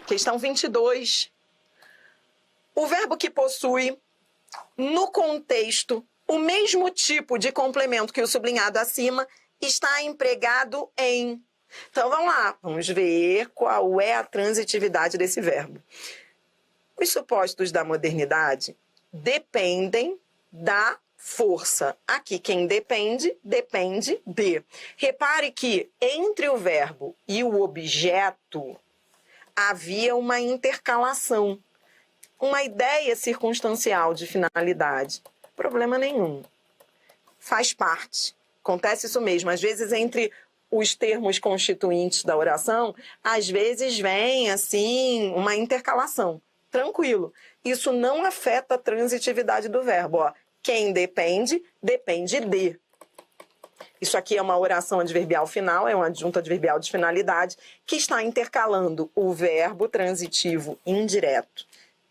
Questão 22. O verbo que possui, no contexto, o mesmo tipo de complemento que o sublinhado acima está empregado em... Então, vamos lá. Vamos ver qual é a transitividade desse verbo. Os supostos da modernidade dependem da força. Aqui, quem depende, depende de. Repare que entre o verbo e o objeto havia uma intercalação, uma ideia circunstancial de finalidade. Problema nenhum. Faz parte. Acontece isso mesmo. Às vezes, entre os termos constituintes da oração, às vezes vem, assim, uma intercalação. Tranquilo. Isso não afeta a transitividade do verbo. Ó, quem depende, depende de. Isso aqui é uma oração adverbial final, é um adjunto adverbial de finalidade, que está intercalando o verbo transitivo indireto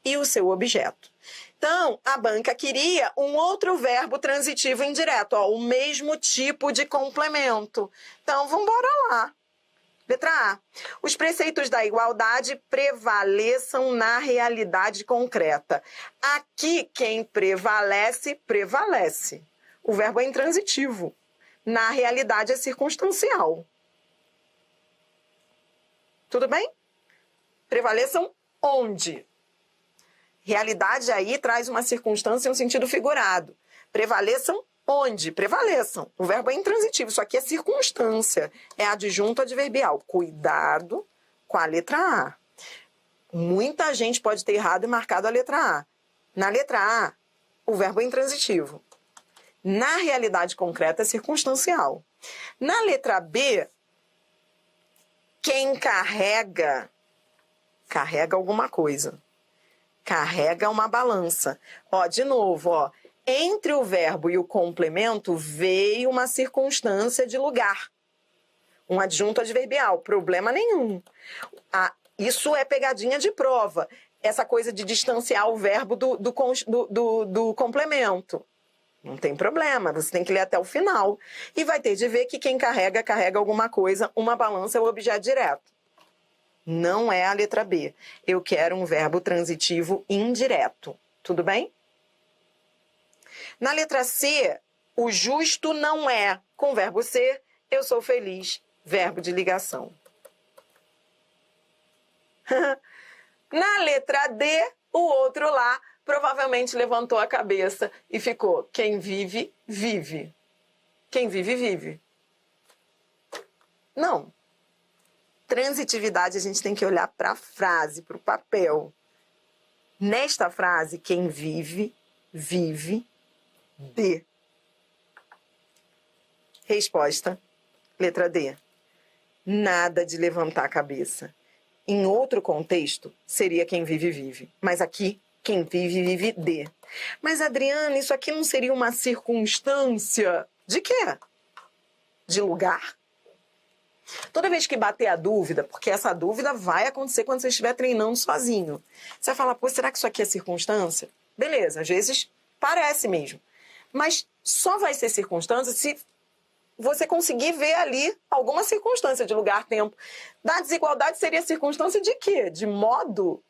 e o seu objeto. Então, a banca queria um outro verbo transitivo indireto, ó, o mesmo tipo de complemento. Então, vamos embora lá. Letra A. Os preceitos da igualdade prevaleçam na realidade concreta. Aqui, quem prevalece, prevalece. O verbo é intransitivo. Na realidade, é circunstancial. Tudo bem? Prevaleçam onde? Realidade aí traz uma circunstância em um sentido figurado. Prevaleçam onde? Prevaleçam. O verbo é intransitivo. Isso aqui é circunstância. É adjunto adverbial. Cuidado com a letra A. Muita gente pode ter errado e marcado a letra A. Na letra A, o verbo é intransitivo. Na realidade concreta, é circunstancial. Na letra B, quem carrega alguma coisa. Carrega uma balança. Ó, de novo, ó. Entre o verbo e o complemento veio uma circunstância de lugar. Um adjunto adverbial. Problema nenhum. Isso é pegadinha de prova. Essa coisa de distanciar o verbo do complemento. Não tem problema, você tem que ler até o final. E vai ter de ver que quem carrega alguma coisa, uma balança é o objeto direto. Não é a letra B. Eu quero um verbo transitivo indireto. Tudo bem? Na letra C, o justo não é. Com o verbo ser, eu sou feliz. Verbo de ligação. Na letra D, o outro lá provavelmente levantou a cabeça e ficou: quem vive, vive. Quem vive, vive. Não. Transitividade, a gente tem que olhar para a frase, para o papel. Nesta frase, quem vive, vive de. Resposta, letra D. Nada de levantar a cabeça. Em outro contexto, seria quem vive, vive. Mas aqui, quem vive, vive de. Mas, Adriana, isso aqui não seria uma circunstância de quê? De lugar? Toda vez que bater a dúvida, porque essa dúvida vai acontecer quando você estiver treinando sozinho. Você vai falar, pô, será que isso aqui é circunstância? Beleza, às vezes parece mesmo. Mas só vai ser circunstância se você conseguir ver ali alguma circunstância de lugar, tempo. Da desigualdade seria circunstância de quê? De modo?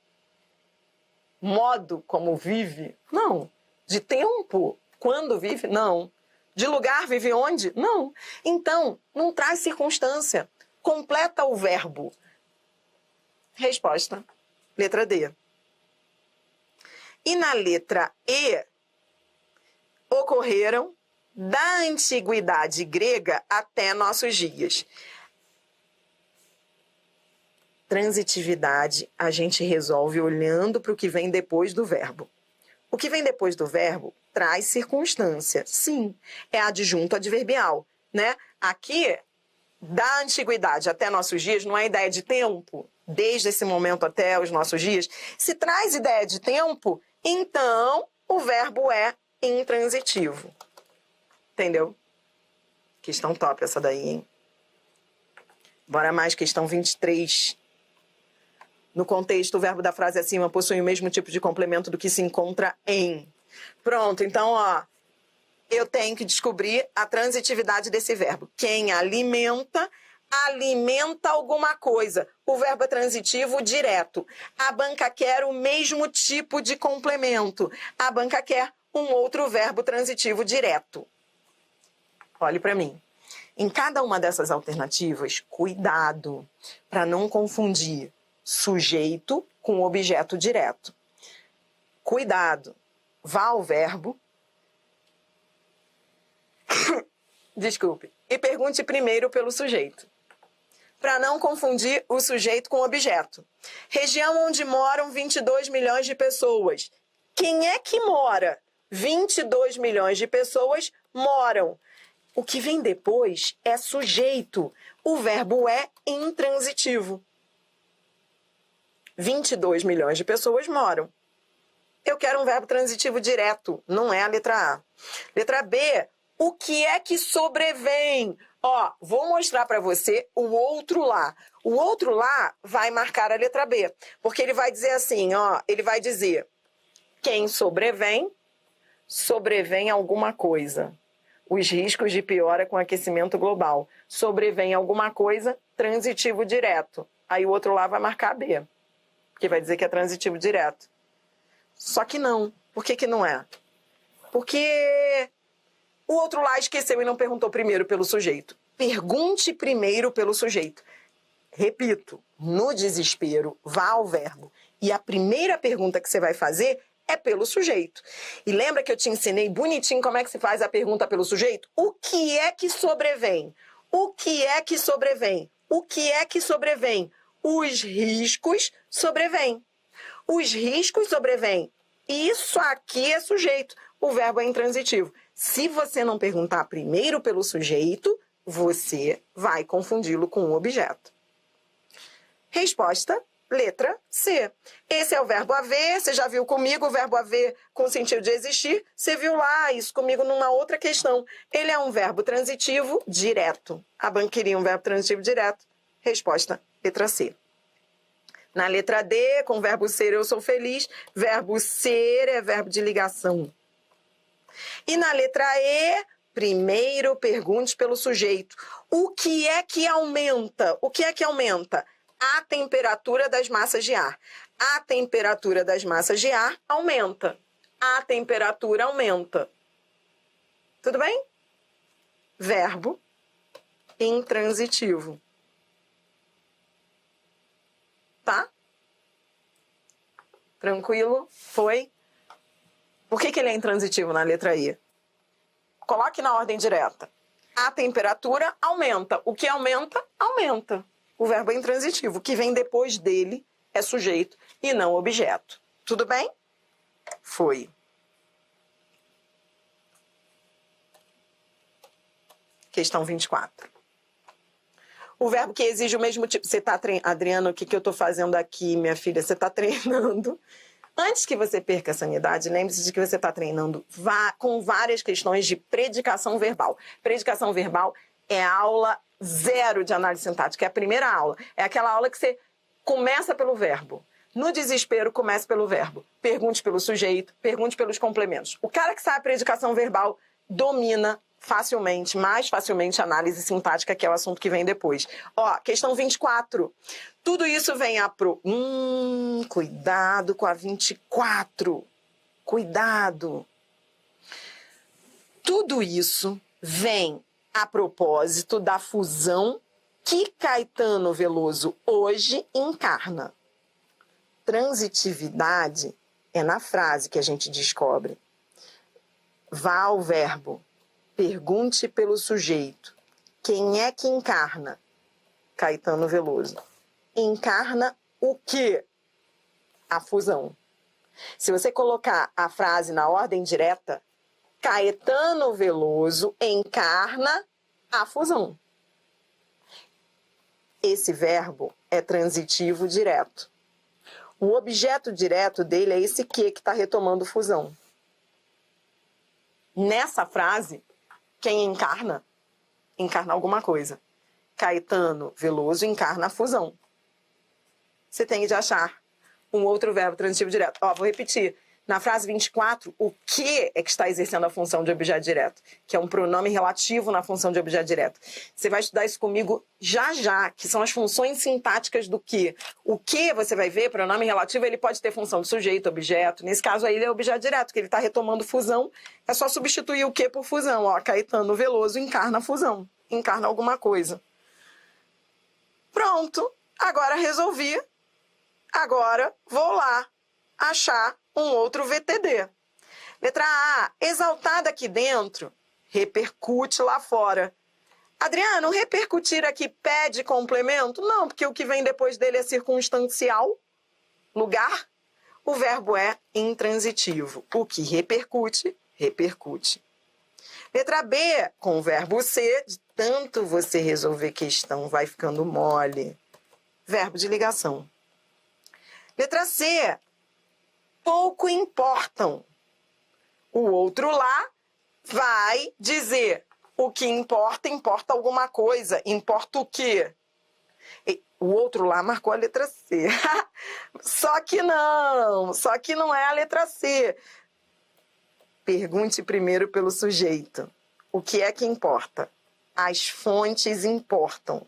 Modo como vive? Não. De tempo? Quando vive? Não. De lugar vive onde? Não. Então, não traz circunstância. Completa o verbo. Resposta, letra D. E na letra E, ocorreram da antiguidade grega até nossos dias. Transitividade a gente resolve olhando para o que vem depois do verbo. O que vem depois do verbo traz circunstância. Sim, é adjunto adverbial, né? Aqui, da antiguidade até nossos dias, não é ideia de tempo, desde esse momento até os nossos dias. Se traz ideia de tempo, então o verbo é intransitivo. Entendeu? Questão top essa daí, hein? Bora mais, questão 23. No contexto, o verbo da frase acima possui o mesmo tipo de complemento do que se encontra em. Pronto, então, ó, eu tenho que descobrir a transitividade desse verbo. Quem alimenta alimenta alguma coisa. O verbo é transitivo direto. A banca quer o mesmo tipo de complemento. A banca quer um outro verbo transitivo direto. Olhe para mim. Em cada uma dessas alternativas, cuidado para não confundir sujeito com objeto direto. Cuidado. Vá ao verbo. Desculpe. E pergunte primeiro pelo sujeito, para não confundir o sujeito com o objeto. Região onde moram 22 milhões de pessoas. Quem é que mora? 22 milhões de pessoas moram. O que vem depois é sujeito. O verbo é intransitivo. 22 milhões de pessoas moram. Eu quero um verbo transitivo direto, não é a letra A. Letra B, o que é que sobrevém? Ó, vou mostrar para você o outro lá. O outro lá vai marcar a letra B, porque ele vai dizer assim, ó, ele vai dizer quem sobrevém, sobrevém alguma coisa. Os riscos de piora com aquecimento global. Sobrevém alguma coisa, transitivo direto. Aí o outro lá vai marcar B, porque vai dizer que é transitivo direto. Só que não. Por que que não é? Porque o outro lá esqueceu e não perguntou primeiro pelo sujeito. Pergunte primeiro pelo sujeito. Repito, no desespero, vá ao verbo. E a primeira pergunta que você vai fazer é pelo sujeito. E lembra que eu te ensinei bonitinho como é que se faz a pergunta pelo sujeito? O que é que sobrevém? O que é que sobrevém? O que é que sobrevém? Os riscos sobrevêm. Os riscos sobrevêm. Isso aqui é sujeito. O verbo é intransitivo. Se você não perguntar primeiro pelo sujeito, você vai confundi-lo com o objeto. Resposta, letra C. Esse é o verbo haver. Você já viu comigo o verbo haver com sentido de existir. Você viu lá isso comigo numa outra questão. Ele é um verbo transitivo direto. A banca queria um verbo transitivo direto. Resposta, letra C. Na letra D, com o verbo ser, eu sou feliz. Verbo ser é verbo de ligação. E na letra E, primeiro pergunte pelo sujeito. O que é que aumenta? O que é que aumenta? A temperatura das massas de ar. A temperatura das massas de ar aumenta. A temperatura aumenta. Tudo bem? Verbo intransitivo. Tá? Tranquilo? Foi? Por que ele é intransitivo na letra I? Coloque na ordem direta. A temperatura aumenta. O que aumenta? Aumenta. O verbo é intransitivo. O que vem depois dele é sujeito e não objeto. Tudo bem? Foi. Questão 24. O verbo que exige o mesmo tipo... Você está treinando... Adriana, o que eu estou fazendo aqui, minha filha? Você está treinando. Antes que você perca a sanidade, lembre-se de que você está treinando com várias questões de predicação verbal. Predicação verbal é a aula 0 de análise sintática. É a primeira aula. É aquela aula que você começa pelo verbo. No desespero, comece pelo verbo. Pergunte pelo sujeito, pergunte pelos complementos. O cara que sabe predicação verbal domina facilmente, mais facilmente, a análise sintática, que é o assunto que vem depois. Ó, questão 24. Tudo isso vem a pro... cuidado com a 24. Cuidado. Tudo isso vem a propósito da fusão que Caetano Veloso hoje encarna. Transitividade é na frase que a gente descobre. Vá ao verbo. Pergunte pelo sujeito. Quem é que encarna? Caetano Veloso. Encarna o quê? A fusão. Se você colocar a frase na ordem direta, Caetano Veloso encarna a fusão. Esse verbo é transitivo direto. O objeto direto dele é esse que está retomando fusão. Nessa frase, quem encarna? Encarna alguma coisa. Caetano Veloso encarna a fusão. Você tem de achar um outro verbo transitivo direto. Ó, vou repetir. Na frase 24, o que é que está exercendo a função de objeto direto? Que é um pronome relativo na função de objeto direto. Você vai estudar isso comigo já já, que são as funções sintáticas do que. O que, você vai ver, pronome relativo, ele pode ter função de sujeito, objeto. Nesse caso aí, ele é objeto direto, que ele está retomando fusão. É só substituir o que por fusão. Ó, Caetano Veloso encarna fusão, encarna alguma coisa. Pronto, agora resolvi. Agora vou lá achar um outro VTD. Letra A, exaltada aqui dentro, repercute lá fora. Adriano, repercutir aqui pede complemento? Não, porque o que vem depois dele é circunstancial, lugar. O verbo é intransitivo. O que repercute, repercute. Letra B, com o verbo ser, de tanto você resolver questão, vai ficando mole. Verbo de ligação. Letra C, pouco importam. O outro lá vai dizer o que importa, importa alguma coisa. Importa o quê? O outro lá marcou a letra C. Só que não é a letra C. Pergunte primeiro pelo sujeito. O que é que importa? As fontes importam.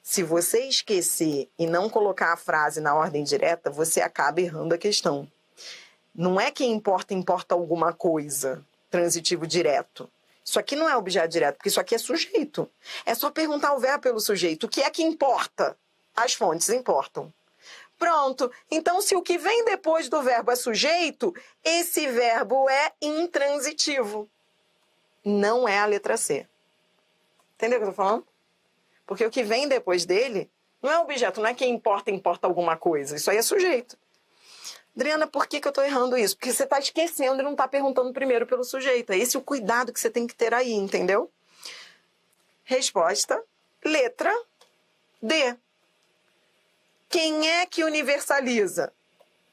Se você esquecer e não colocar a frase na ordem direta, você acaba errando a questão. Não é que importa, importa alguma coisa. Transitivo direto. Isso aqui não é objeto direto, porque isso aqui é sujeito. É só perguntar o verbo pelo sujeito. O que é que importa? As fontes importam. Pronto. Então, se o que vem depois do verbo é sujeito, esse verbo é intransitivo. Não é a letra C. Entendeu o que eu estou falando? Porque o que vem depois dele não é objeto, não é que importa, importa alguma coisa. Isso aí é sujeito. Adriana, por que eu estou errando isso? Porque você está esquecendo e não está perguntando primeiro pelo sujeito. É esse o cuidado que você tem que ter aí, entendeu? Resposta, letra D. Quem é que universaliza?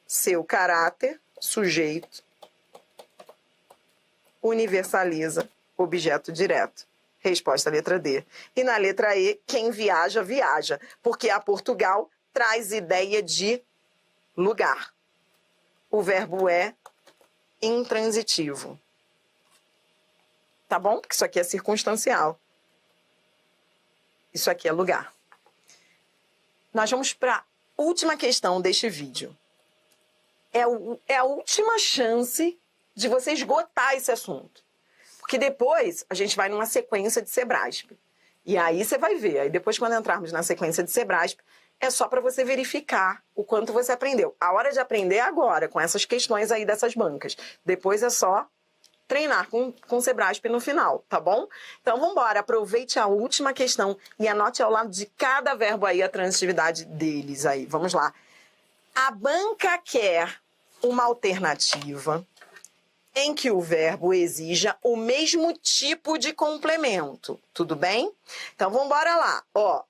Seu caráter, sujeito, universaliza, objeto direto. Resposta, letra D. E na letra E, quem viaja, viaja. Porque a Portugal traz ideia de lugar. O verbo é intransitivo. Tá bom? Porque isso aqui é circunstancial. Isso aqui é lugar. Nós vamos para a última questão deste vídeo. É a última chance de você esgotar esse assunto. Porque depois a gente vai numa sequência de Sebrasp. E aí você vai ver. Aí depois, quando entrarmos na sequência de Sebrasp, é só para você verificar o quanto você aprendeu. A hora de aprender é agora, com essas questões aí dessas bancas. Depois é só treinar com Sebrasp no final, tá bom? Então, vamos embora. Aproveite a última questão e anote ao lado de cada verbo aí a transitividade deles aí. Vamos lá. A banca quer uma alternativa em que o verbo exija o mesmo tipo de complemento. Tudo bem? Então, vamos embora lá. Ó,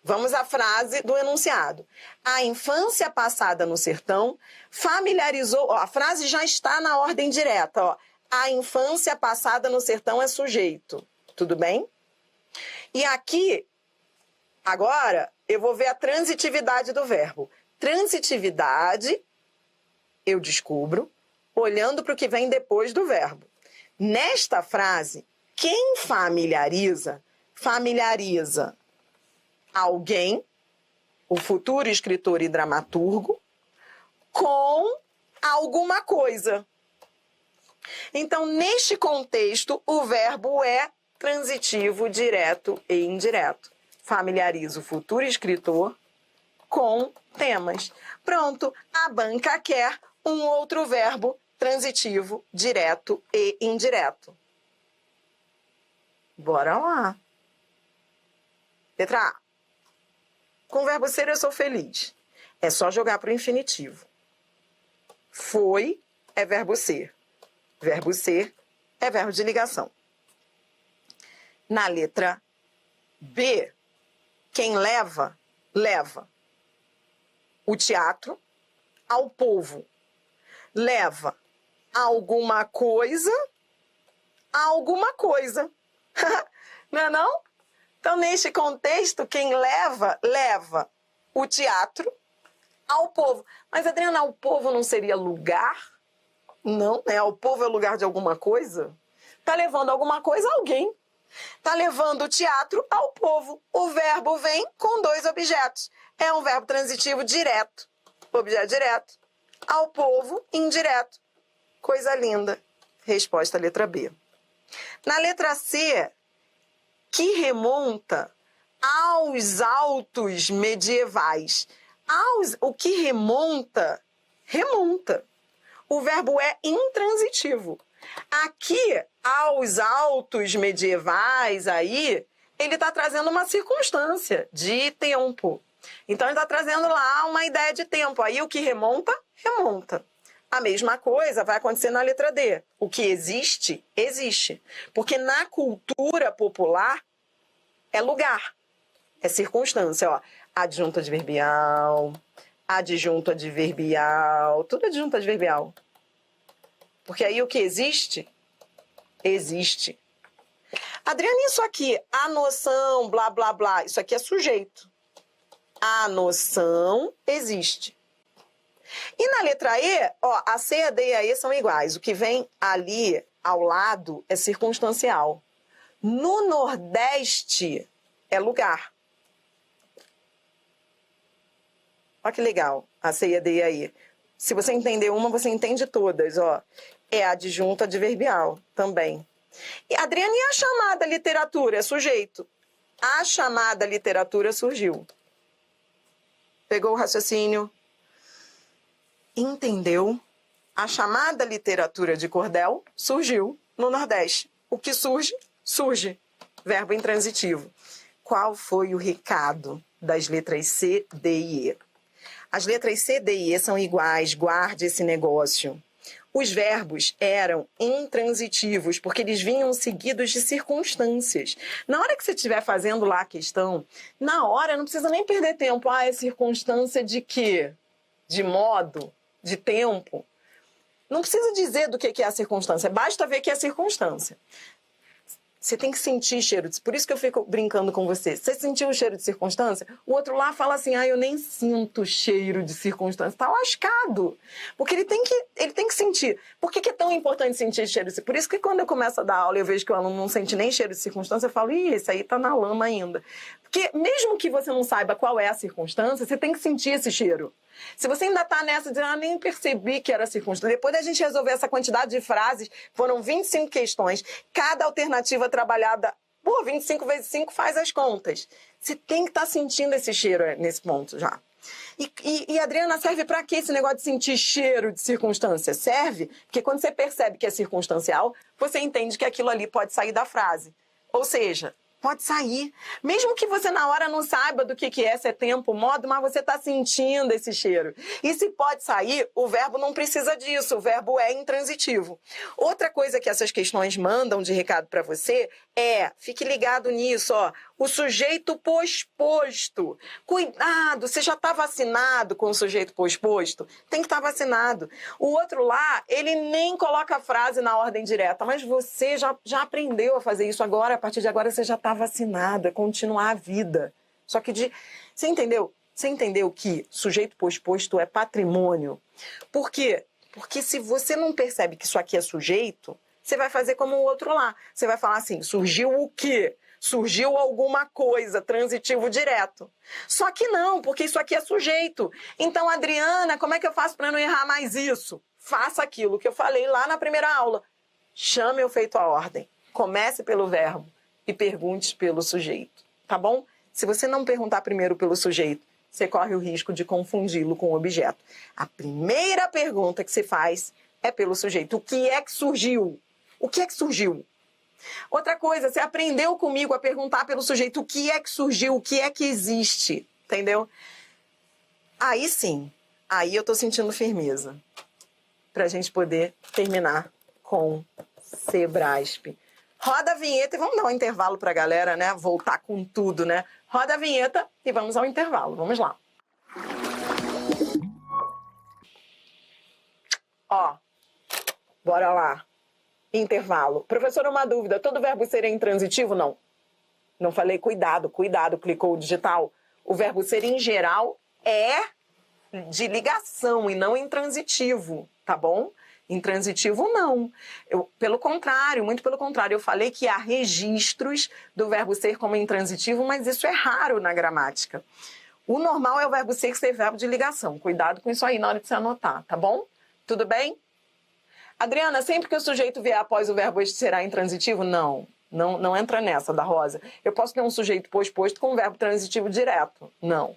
vamos à frase do enunciado. A infância passada no sertão familiarizou... Ó, a frase já está na ordem direta, ó. A infância passada no sertão é sujeito. Tudo bem? E aqui, agora, eu vou ver a transitividade do verbo. Transitividade, eu descubro, olhando para o que vem depois do verbo. Nesta frase, quem familiariza, familiariza alguém, o futuro escritor e dramaturgo, com alguma coisa. Então, neste contexto, o verbo é transitivo, direto e indireto. Familiariza o futuro escritor com temas. Pronto, a banca quer um outro verbo transitivo, direto e indireto. Bora lá. Letra A. Com o verbo ser, eu sou feliz. É só jogar para o infinitivo. Foi é verbo ser. Verbo ser é verbo de ligação. Na letra B, quem leva, leva. O teatro ao povo. Leva alguma coisa a alguma coisa. Não é não? Então, neste contexto, quem leva, leva o teatro ao povo. Mas, Adriana, o povo não seria lugar? Não, né? O povo é o lugar de alguma coisa. Tá levando alguma coisa a alguém. Tá levando o teatro ao povo. O verbo vem com dois objetos. É um verbo transitivo direto. Objeto direto. Ao povo, indireto. Coisa linda. Resposta letra B. Na letra C, que remonta aos autos medievais. O que remonta, remonta. O verbo é intransitivo. Aqui, aos autos medievais, aí, ele está trazendo uma circunstância de tempo. Então, ele está trazendo lá uma ideia de tempo. Aí, o que remonta, remonta. A mesma coisa vai acontecer na letra D. O que existe, existe. Porque na cultura popular, é lugar. É circunstância, ó. Adjunto adverbial, adjunto adverbial, tudo adjunto adverbial. Porque aí o que existe, existe. Adriana, isso aqui, a noção, blá, blá, blá, isso aqui é sujeito. A noção existe. E na letra E, ó, a C, a D e a E são iguais. O que vem ali ao lado é circunstancial. No Nordeste é lugar. Olha que legal, a C, a D e a E. Se você entender uma, você entende todas, ó. É adjunto adverbial também. E, Adriana, e a chamada literatura? É sujeito. A chamada literatura surgiu. Pegou o raciocínio? Entendeu? A chamada literatura de cordel surgiu no Nordeste. O que surge? Surge. Verbo intransitivo. Qual foi o recado das letras C, D e E? As letras C, D e E são iguais, guarde esse negócio. Os verbos eram intransitivos, porque eles vinham seguidos de circunstâncias. Na hora que você estiver fazendo lá a questão, na hora não precisa nem perder tempo. Ah, é circunstância de quê? De modo? De tempo? Não precisa dizer do que é a circunstância, basta ver que é a circunstância. Você tem que sentir cheiro. Por isso que eu fico brincando com você. Você sentiu o cheiro de circunstância? O outro lá fala assim, eu nem sinto cheiro de circunstância. Tá lascado. Porque ele tem que sentir. Por que é tão importante sentir cheiro? Por isso que quando eu começo a dar aula e eu vejo que o aluno não sente nem cheiro de circunstância, eu falo, esse aí tá na lama ainda. Porque mesmo que você não saiba qual é a circunstância, você tem que sentir esse cheiro. Se você ainda está nessa de, nem percebi que era circunstância. Depois da gente resolver essa quantidade de frases, foram 25 questões, cada alternativa trabalhada, 25 vezes 5 faz as contas. Você tem que estar sentindo esse cheiro nesse ponto já. E Adriana, serve para quê esse negócio de sentir cheiro de circunstância? Serve porque quando você percebe que é circunstancial, você entende que aquilo ali pode sair da frase. Ou seja, pode sair. Mesmo que você na hora não saiba do que é, se é tempo, modo, mas você está sentindo esse cheiro. E se pode sair, o verbo não precisa disso, o verbo é intransitivo. Outra coisa que essas questões mandam de recado para você fique ligado nisso, ó, o sujeito posposto. Cuidado, você já está vacinado com o sujeito posposto? Tem que estar vacinado. O outro lá, ele nem coloca a frase na ordem direta, mas você já aprendeu a fazer isso agora, a partir de agora você já está vacinado, é continuar a vida. Só que você entendeu? Você entendeu que sujeito posposto é patrimônio? Por quê? Porque se você não percebe que isso aqui é sujeito, você vai fazer como o outro lá. Você vai falar assim, surgiu o quê? Surgiu alguma coisa, transitivo direto. Só que não, porque isso aqui é sujeito. Então, Adriana, como é que eu faço para não errar mais isso? Faça aquilo que eu falei lá na primeira aula. Chame o feito à ordem. Comece pelo verbo e pergunte pelo sujeito, tá bom? Se você não perguntar primeiro pelo sujeito, você corre o risco de confundi-lo com o objeto. A primeira pergunta que se faz é pelo sujeito. O que é que surgiu? O que é que surgiu? Outra coisa, você aprendeu comigo a perguntar pelo sujeito o que é que surgiu, o que é que existe, entendeu? Aí sim, aí eu tô sentindo firmeza pra gente poder terminar com Sebrasp. Roda a vinheta e vamos dar um intervalo pra galera, né? Voltar com tudo, né? Roda a vinheta e vamos ao intervalo. Vamos lá. Ó, bora lá. Intervalo. Professora, uma dúvida. Todo verbo ser é intransitivo? Não. Não falei cuidado, clicou o digital. O verbo ser em geral é de ligação e não intransitivo, tá bom? Intransitivo, não. Pelo contrário, muito pelo contrário. Eu falei que há registros do verbo ser como intransitivo, mas isso é raro na gramática. O normal é o verbo ser verbo de ligação. Cuidado com isso aí na hora de você anotar, tá bom? Tudo bem? Adriana, sempre que o sujeito vier após o verbo este será intransitivo? Não. Não entra nessa, da Rosa. Eu posso ter um sujeito posto com um verbo transitivo direto? Não.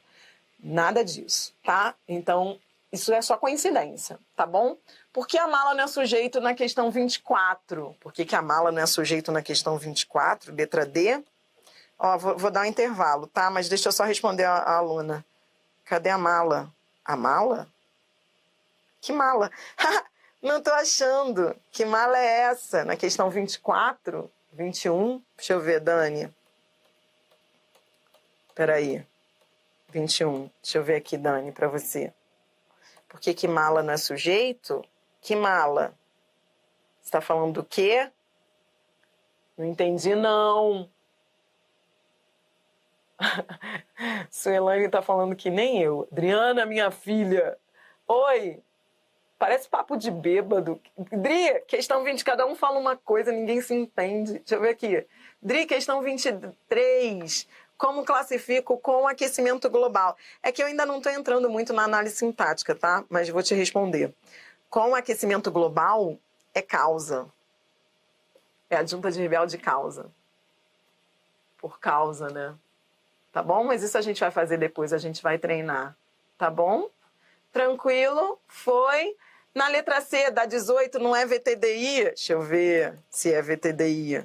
Nada disso, tá? Então, isso é só coincidência, tá bom? Por que a mala não é sujeito na questão 24? Por que a mala não é sujeito na questão 24? Letra D. Ó, vou dar um intervalo, tá? Mas deixa eu só responder a aluna. Cadê a mala? A mala? Que mala? Não tô achando. Que mala é essa? Na questão 24, 21? Deixa eu ver, Dani. Peraí. 21. Deixa eu ver aqui, Dani, pra você. Por que mala não é sujeito? Que mala? Você tá falando do quê? Não entendi, não. Suelane tá falando que nem eu. Adriana, minha filha. Oi. Parece papo de bêbado. Dri, questão 20, cada um fala uma coisa, ninguém se entende. Deixa eu ver aqui. Dri, questão 23. Como classifico com aquecimento global? É que eu ainda não estou entrando muito na análise sintática, tá? Mas vou te responder. Com aquecimento global, é causa. É adjunta adverbial de causa. Por causa, né? Tá bom? Mas isso a gente vai fazer depois, a gente vai treinar. Tá bom? Tranquilo? Foi. Na letra C, da 18, não é VTDI? Deixa eu ver se é VTDI.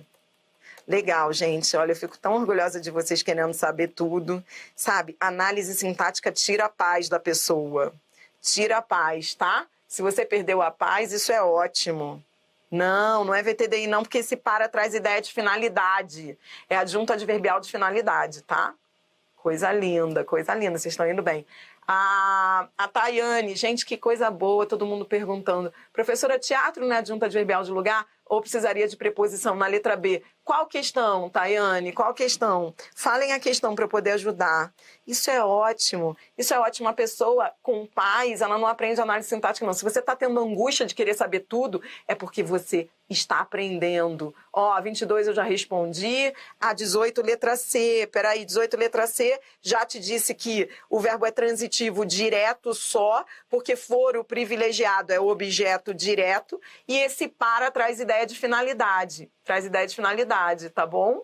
Legal, gente. Olha, eu fico tão orgulhosa de vocês querendo saber tudo. Sabe, análise sintática tira a paz da pessoa. Tira a paz, tá? Se você perdeu a paz, isso é ótimo. Não é VTDI não, porque esse para traz ideia de finalidade. É adjunto adverbial de finalidade, tá? Coisa linda, vocês estão indo bem. A Tayane, gente, que coisa boa, todo mundo perguntando. Professora, teatro não é adjunto adverbial de lugar? Ou precisaria de preposição na letra B? Qual questão, Tayane? Qual questão? Falem a questão para eu poder ajudar. Isso é ótimo. Isso é ótimo. Uma pessoa com paz, ela não aprende análise sintática, não. Se você está tendo angústia de querer saber tudo, é porque você está aprendendo. Ó, a 22 eu já respondi. A 18, letra C. Peraí, 18, letra C. Já te disse que o verbo é transitivo direto só, porque foro privilegiado é o objeto direto. E esse para traz ideia de finalidade. Traz ideia de finalidade, tá bom?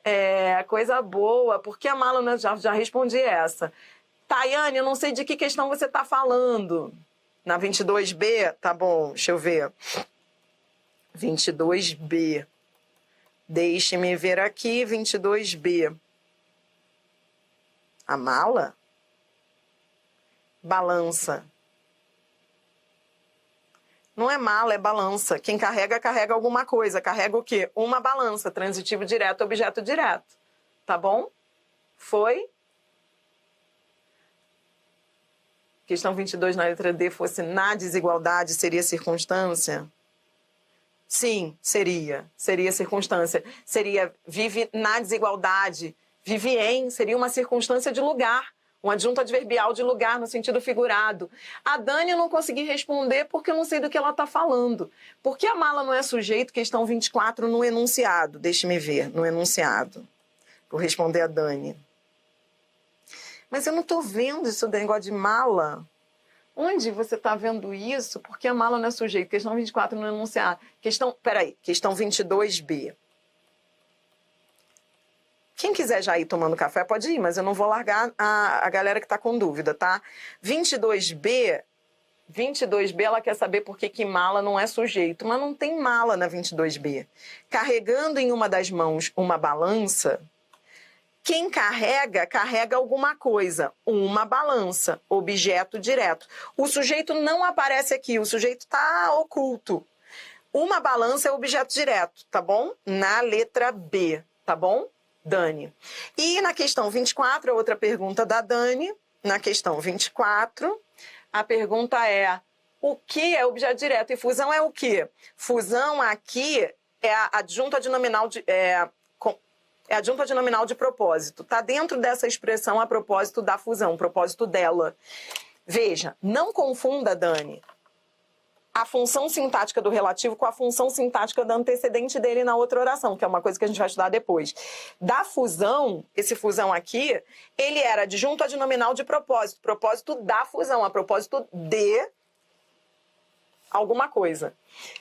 É, coisa boa. Por que a mala, né? Já respondi essa. Tayane, eu não sei de que questão você está falando. Na 22B? Tá bom, deixa eu ver. 22B. Deixe-me ver aqui, 22B. A mala? Balança. Não é mala, é balança. Quem carrega, carrega alguma coisa. Carrega o quê? Uma balança. Transitivo direto, objeto direto. Tá bom? Foi? Questão 22 na letra D fosse na desigualdade, seria circunstância? Sim, seria. Seria circunstância. Seria vive na desigualdade. Vive em seria uma circunstância de lugar. Um adjunto adverbial de lugar no sentido figurado. A Dani eu não consegui responder porque eu não sei do que ela está falando. Por que a mala não é sujeito? Questão 24 no enunciado. Deixe-me ver, no enunciado. Vou responder a Dani. Mas eu não estou vendo isso do negócio de mala. Onde você está vendo isso? Por que a mala não é sujeito? Questão 24 no enunciado. Peraí, questão 22B. Quem quiser já ir tomando café pode ir, mas eu não vou largar a galera que está com dúvida, tá? 22B, ela quer saber por que mala não é sujeito, mas não tem mala na 22B. Carregando em uma das mãos uma balança, quem carrega, carrega alguma coisa. Uma balança, objeto direto. O sujeito não aparece aqui, o sujeito está oculto. Uma balança é objeto direto, tá bom? Na letra B, tá bom? Dani. E na questão 24, a outra pergunta da Dani, na questão 24, a pergunta é: o que é objeto direto? E fusão é o quê? Fusão aqui é a adjunta de nominal de, é adjunta de nominal de propósito. Está dentro dessa expressão a propósito da fusão, propósito dela. Veja, não confunda, Dani. a função sintática do relativo com a função sintática da antecedente dele na outra oração, que é uma coisa que a gente vai estudar depois. Da fusão, esse fusão aqui, ele era adjunto adnominal de propósito. Propósito da fusão, a propósito de alguma coisa.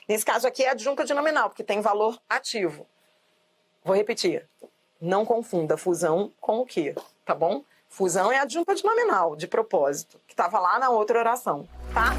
Nesse caso aqui é adjunto adnominal, porque tem valor ativo. Vou repetir. Não confunda fusão com o que, tá bom? Fusão é adjunto adnominal de propósito, que estava lá na outra oração, tá?